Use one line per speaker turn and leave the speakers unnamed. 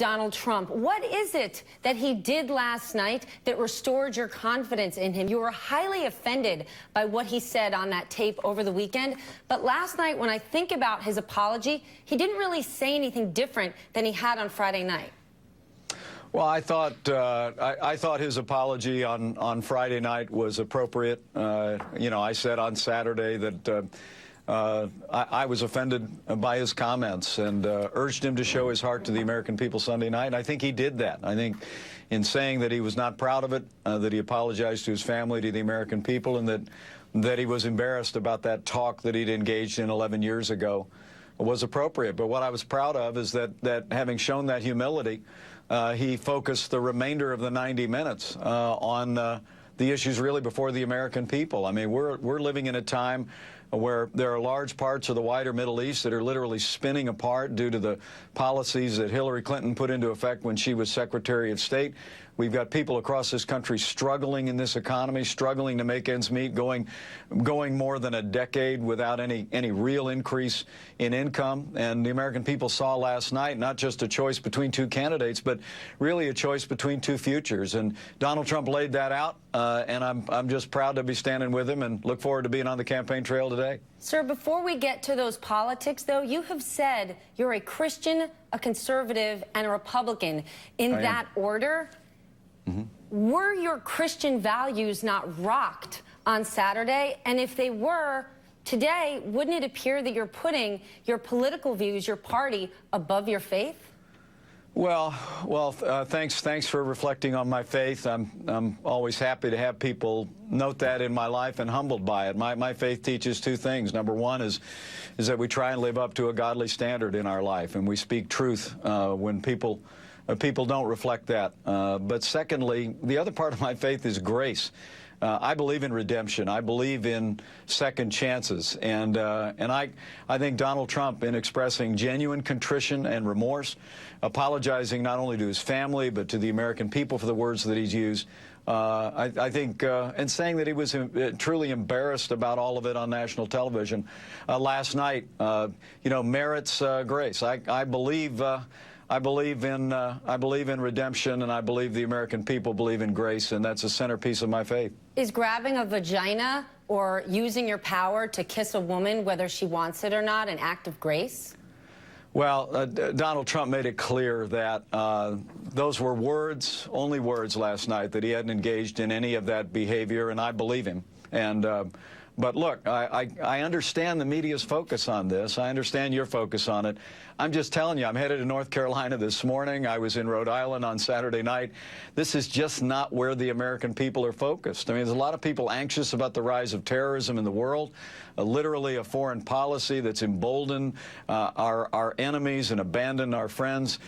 Donald Trump. What is it that he did last night that restored your confidence in him? You were highly offended by what he said on that tape over the weekend. But last night, when I think about his apology, he didn't really say anything different than he had on Friday night.
Well, I thought his apology on Friday night was appropriate. I said on Saturday that I was offended by his comments and urged him to show his heart to the American people Sunday night. And I think he did that. I think in saying that he was not proud of it, that he apologized to his family, to the American people, and that he was embarrassed about that talk that he'd engaged in 11 years ago was appropriate. But what I was proud of is that having shown that humility, he focused the remainder of the 90 minutes on the issues really before the American people. I mean, we're living in a time where there are large parts of the wider Middle East that are literally spinning apart due to the policies that Hillary Clinton put into effect when she was Secretary of State. We've got people across this country struggling in this economy, struggling to make ends meet, going more than a decade without any real increase in income. And the American people saw last night not just a choice between two candidates, but really a choice between two futures. And Donald Trump laid that out, and I'm just proud to be standing with him and look forward to being on the campaign trail today.
Sir, before we get to those politics, though, you have said you're a Christian, a conservative, and a Republican. In that order, were your Christian values not rocked on Saturday? And if they were, today, wouldn't it appear that you're putting your political views, your party, above your faith?
Well, thanks for reflecting on my faith. I'm always happy to have people note that in my life and humbled by it. My faith teaches two things. Number one is that we try and live up to a godly standard in our life, and we speak truth when people don't reflect that. But secondly, the other part of my faith is grace. I believe in redemption. I believe in second chances. And I think Donald Trump, in expressing genuine contrition and remorse, apologizing not only to his family but to the American people for the words that he's used, I think, and saying that he was truly embarrassed about all of it on national television last night, merits grace. I believe in redemption, and I believe the American people believe in grace, and that's a centerpiece of my faith.
Is grabbing a vagina or using your power to kiss a woman, whether she wants it or not, an act of grace?
Well, Donald Trump made it clear that those were words, only words last night, that he hadn't engaged in any of that behavior, and I believe him. And but look, I understand the media's focus on this. I understand your focus on it. I'm just telling you, I'm headed to North Carolina this morning. I was in Rhode Island on Saturday night. This is just not where the American people are focused. I mean, there's a lot of people anxious about the rise of terrorism in the world, literally a foreign policy that's emboldened our enemies and abandoned our friends.